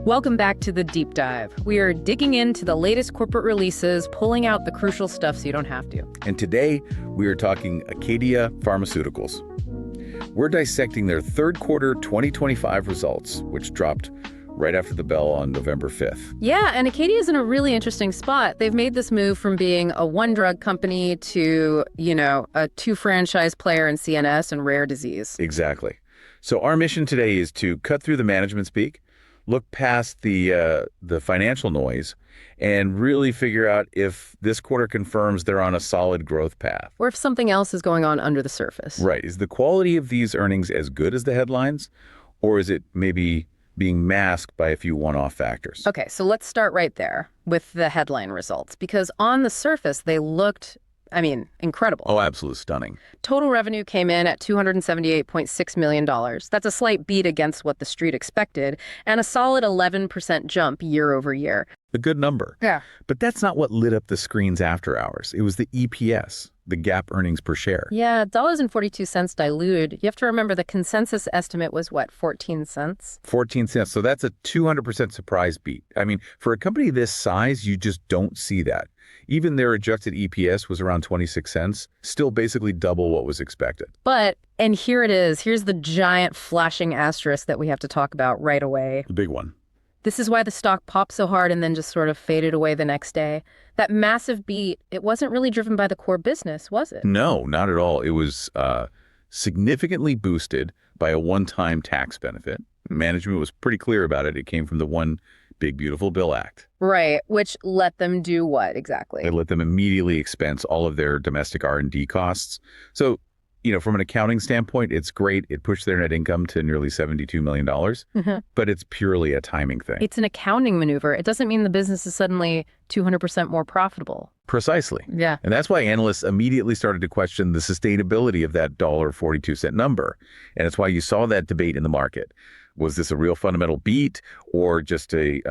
Welcome back to The Deep Dive. We are digging into the latest corporate releases, pulling out the crucial stuff so you don't have to. And today, we are talking Acadia Pharmaceuticals. We're dissecting their third quarter 2025 results, which dropped right after the bell on November 5th. Yeah, and Acadia is in a really interesting spot. They've made this move from being a one-drug company to, a two-franchise player in CNS and rare disease. Exactly. So our mission today is to cut through the management speak, look past the financial noise, and really figure out if this quarter confirms they're on a solid growth path. Or if something else is going on under the surface. Right. Is the quality of these earnings as good as the headlines, or is it maybe being masked by a few one-off factors? Okay, so let's start right there with the headline results, because on the surface, they looked, incredible. Oh, absolutely stunning. Total revenue came in at $278.6 million. That's a slight beat against what the street expected, and a solid 11% jump year over year. A good number. Yeah. But that's not what lit up the screens after hours. It was the EPS, the GAAP earnings per share. Yeah, $1.42 diluted. You have to remember the consensus estimate was what, 14 cents? 14 cents. So that's a 200% surprise beat. For a company this size, you just don't see that. Even their adjusted EPS was around 26 cents, still basically double what was expected. And here it is. Here's the giant flashing asterisk that we have to talk about right away. The big one. This is why the stock popped so hard and then just sort of faded away the next day. That massive beat, it wasn't really driven by the core business, was it? No, not at all. It was significantly boosted by a one-time tax benefit. Management was pretty clear about it. It came from the One Big Beautiful Bill Act. Right, which let them do what exactly? They let them immediately expense all of their domestic R&D costs. So, from an accounting standpoint, it's great. It pushed their net income to nearly $72 million, but it's purely a timing thing. It's an accounting maneuver. It doesn't mean the business is suddenly 200% more profitable. Precisely. Yeah. And that's why analysts immediately started to question the sustainability of that $1.42 number. And it's why you saw that debate in the market. Was this a real fundamental beat or just a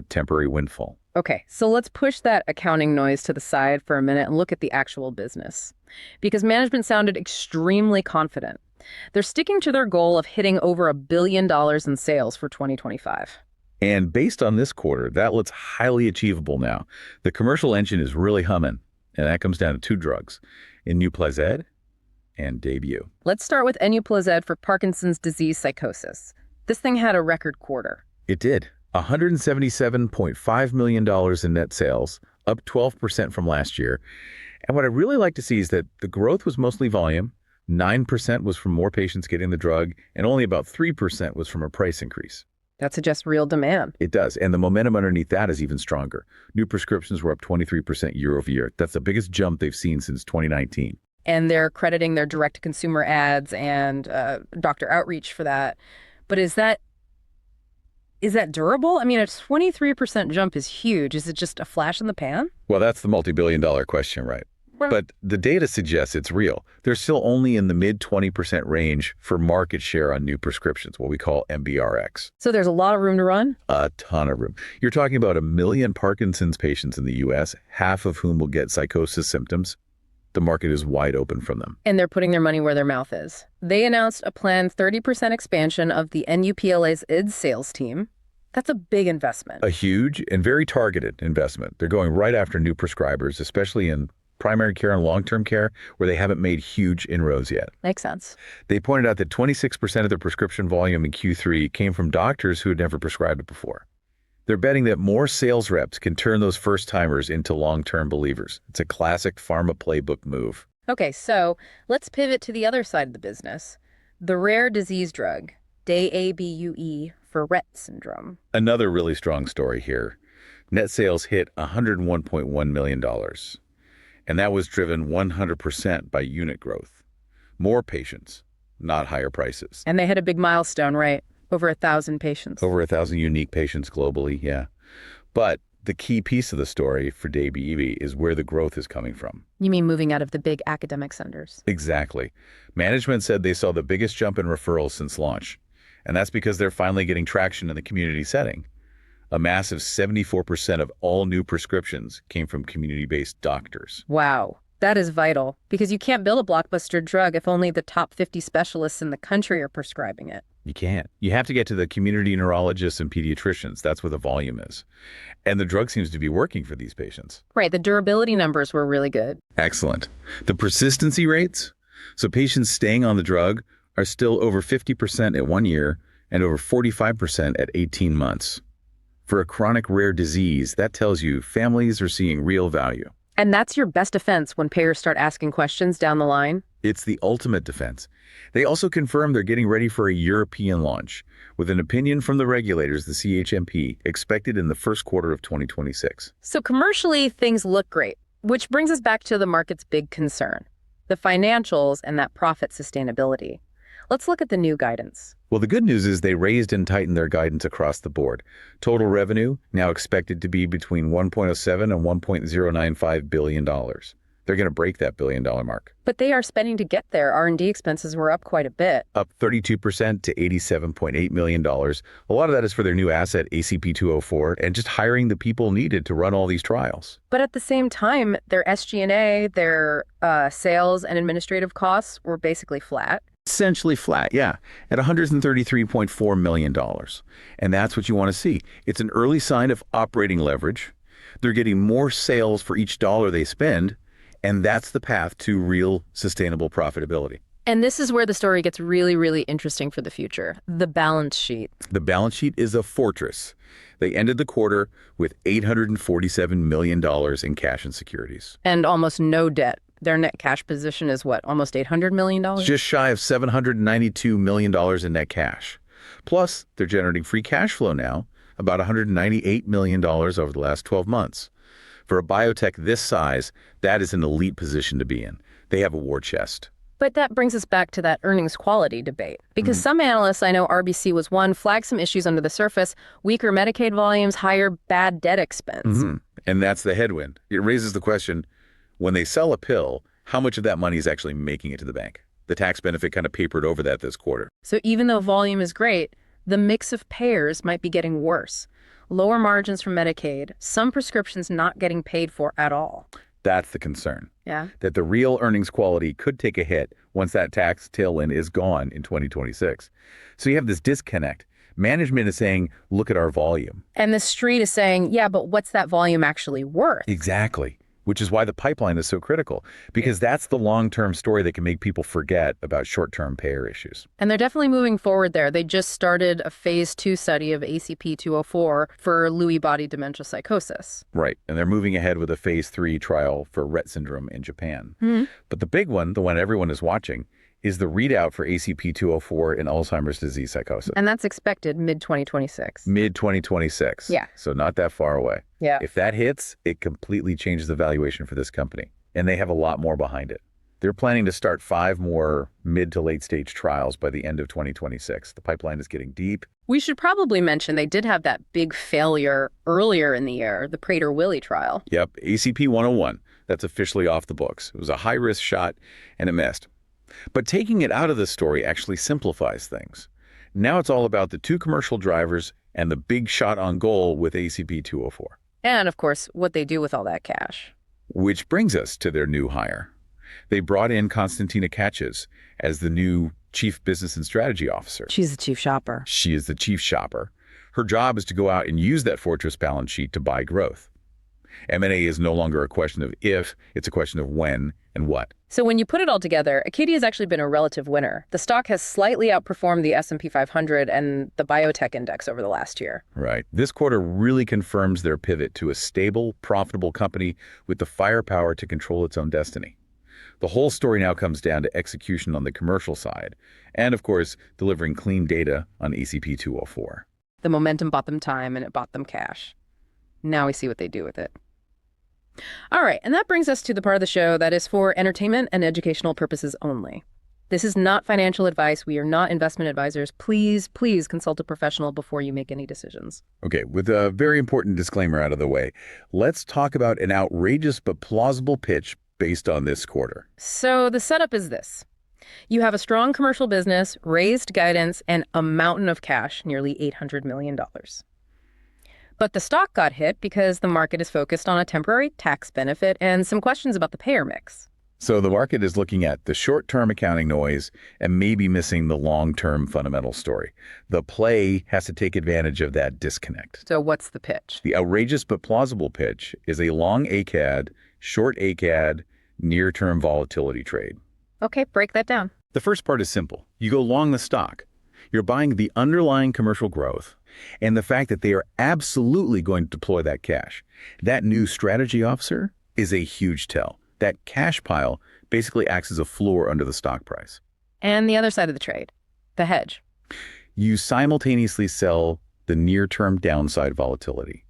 temporary windfall? Okay, so let's push that accounting noise to the side for a minute and look at the actual business. Because management sounded extremely confident. They're sticking to their goal of hitting over $1 billion in sales for 2025. And based on this quarter, that looks highly achievable now. The commercial engine is really humming, and that comes down to two drugs, NUPLAZID and DAYBUE. Let's start with NUPLAZID for Parkinson's disease psychosis. This thing had a record quarter. It did. $177.5 million in net sales, up 12% from last year. And what I really like to see is that the growth was mostly volume. 9% was from more patients getting the drug, and only about 3% was from a price increase. That suggests real demand. It does. And the momentum underneath that is even stronger. New prescriptions were up 23% year over year. That's the biggest jump they've seen since 2019. And they're crediting their direct-to-consumer ads and doctor outreach for that. But is that durable? A 23% jump is huge. Is it just a flash in the pan? Well, that's the multi-billion-dollar question, right? But the data suggests it's real. They're still only in the mid-20% range for market share on new prescriptions, what we call MBRX. So there's a lot of room to run? A ton of room. You're talking about 1 million Parkinson's patients in the U.S., half of whom will get psychosis symptoms. The market is wide open from them. And they're putting their money where their mouth is. They announced a planned 30% expansion of the NUPLAZID sales team. That's a big investment. A huge and very targeted investment. They're going right after new prescribers, especially in primary care and long-term care, where they haven't made huge inroads yet. Makes sense. They pointed out that 26% of their prescription volume in Q3 came from doctors who had never prescribed it before. They're betting that more sales reps can turn those first-timers into long-term believers. It's a classic pharma playbook move. Okay, so let's pivot to the other side of the business. The rare disease drug, DAYBUE for Rett syndrome. Another really strong story here. Net sales hit $101.1 million. And that was driven 100% by unit growth. More patients, not higher prices. And they hit a big milestone, right? Over 1,000 patients. Over 1,000 unique patients globally, yeah. But the key piece of the story for DAYBUE is where the growth is coming from. You mean moving out of the big academic centers? Exactly. Management said they saw the biggest jump in referrals since launch. And that's because they're finally getting traction in the community setting. A massive 74% of all new prescriptions came from community-based doctors. Wow. That is vital, because you can't build a blockbuster drug if only the top 50 specialists in the country are prescribing it. You can't. You have to get to the community neurologists and pediatricians. That's where the volume is. And the drug seems to be working for these patients. Right, the durability numbers were really good. Excellent. The persistency rates, so patients staying on the drug, are still over 50% at 1 year and over 45% at 18 months. For a chronic rare disease, that tells you families are seeing real value. And that's your best defense when payers start asking questions down the line? It's the ultimate defense. They also confirm they're getting ready for a European launch, with an opinion from the regulators, the CHMP, expected in the first quarter of 2026. So commercially, things look great, which brings us back to the market's big concern, the financials and that profit sustainability. Let's look at the new guidance. Well, the good news is they raised and tightened their guidance across the board. Total revenue now expected to be between $1.07 and $1.095 billion. They're going to break that billion-dollar mark. But they are spending to get there. R&D expenses were up quite a bit. Up 32% to $87.8 million. A lot of that is for their new asset, ACP-204, and just hiring the people needed to run all these trials. But at the same time, their SG&A, their sales and administrative costs were basically flat. Essentially flat, yeah, at $133.4 million. And that's what you want to see. It's an early sign of operating leverage. They're getting more sales for each dollar they spend, and that's the path to real sustainable profitability. And this is where the story gets really, really interesting for the future, the balance sheet. The balance sheet is a fortress. They ended the quarter with $847 million in cash and securities. And almost no debt. Their net cash position is what, almost $800 million? It's just shy of $792 million in net cash. Plus, they're generating free cash flow now, about $198 million over the last 12 months. For a biotech this size, that is an elite position to be in. They have a war chest. But that brings us back to that earnings quality debate. Because some analysts, I know RBC was one, flagged some issues under the surface, weaker Medicaid volumes, higher bad debt expense. And that's the headwind. It raises the question, when they sell a pill, how much of that money is actually making it to the bank? The tax benefit kind of papered over that this quarter. So even though volume is great, the mix of payers might be getting worse. Lower margins from Medicaid, some prescriptions not getting paid for at all. That's the concern. Yeah. That the real earnings quality could take a hit once that tax tailwind is gone in 2026. So you have this disconnect. Management is saying, look at our volume. And the street is saying, yeah, but what's that volume actually worth? Exactly. Which is why the pipeline is so critical, because that's the long-term story that can make people forget about short-term payer issues. And they're definitely moving forward there. They just started a phase 2 study of ACP-204 for Lewy Body Dementia psychosis. Right. And they're moving ahead with a phase 3 trial for Rett syndrome in Japan. But the big one, the one everyone is watching, is the readout for ACP-204 in Alzheimer's disease psychosis. And that's expected mid-2026. Mid-2026. Yeah. So not that far away. Yeah. If that hits, it completely changes the valuation for this company. And they have a lot more behind it. They're planning to start 5 more mid to late stage trials by the end of 2026. The pipeline is getting deep. We should probably mention they did have that big failure earlier in the year, the Prader-Willi trial. Yep, ACP-101. That's officially off the books. It was a high-risk shot, and it missed. But taking it out of the story actually simplifies things. Now it's all about the 2 commercial drivers and the big shot on goal with ACP-204. And, of course, what they do with all that cash. Which brings us to their new hire. They brought in Konstantina Katcheves as the new Chief Business and Strategy Officer. She's the chief shopper. She is the chief shopper. Her job is to go out and use that fortress balance sheet to buy growth. M&A is no longer a question of if, it's a question of when and what. So when you put it all together, Acadia has actually been a relative winner. The stock has slightly outperformed the S&P 500 and the biotech index over the last year. Right. This quarter really confirms their pivot to a stable, profitable company with the firepower to control its own destiny. The whole story now comes down to execution on the commercial side and, of course, delivering clean data on ACP-204. The momentum bought them time and it bought them cash. Now we see what they do with it. All right, and that brings us to the part of the show that is for entertainment and educational purposes only. This is not financial advice. We are not investment advisors. Please, please consult a professional before you make any decisions. Okay, with a very important disclaimer out of the way, let's talk about an outrageous but plausible pitch based on this quarter. So the setup is this. You have a strong commercial business, raised guidance, and a mountain of cash, nearly $800 million. But the stock got hit because the market is focused on a temporary tax benefit and some questions about the payer mix. So the market is looking at the short-term accounting noise and maybe missing the long-term fundamental story. The play has to take advantage of that disconnect. So what's the pitch? The outrageous but plausible pitch is a long ACAD, short ACAD, near-term volatility trade. Okay, break that down. The first part is simple. You go long the stock. You're buying the underlying commercial growth and the fact that they are absolutely going to deploy that cash. That new strategy officer is a huge tell. That cash pile basically acts as a floor under the stock price. And the other side of the trade, the hedge. You simultaneously sell the near-term downside volatility.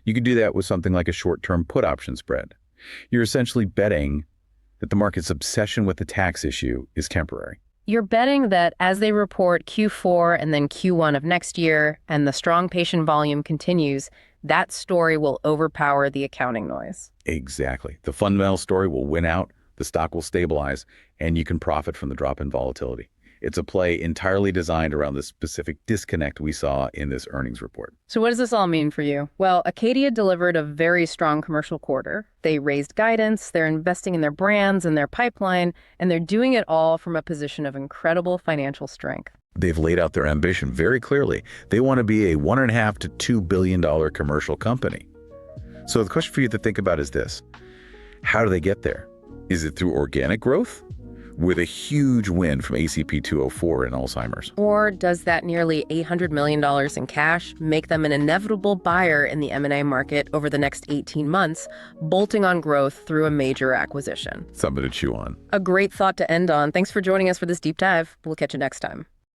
You could do that with something like a short-term put option spread. You're essentially betting that the market's obsession with the tax issue is temporary. You're betting that as they report Q4 and then Q1 of next year and the strong patient volume continues, that story will overpower the accounting noise. Exactly. The fundamental story will win out, the stock will stabilize, and you can profit from the drop in volatility. It's a play entirely designed around the specific disconnect we saw in this earnings report. So what does this all mean for you? Well, Acadia delivered a very strong commercial quarter. They raised guidance, they're investing in their brands and their pipeline, and they're doing it all from a position of incredible financial strength. They've laid out their ambition very clearly. They want to be a $1.5 to $2 billion commercial company. So the question for you to think about is this. How do they get there? Is it through organic growth? With a huge win from ACP-204 in Alzheimer's? Or does that nearly $800 million in cash make them an inevitable buyer in the M&A market over the next 18 months, bolting on growth through a major acquisition? Something to chew on. A great thought to end on. Thanks for joining us for this deep dive. We'll catch you next time.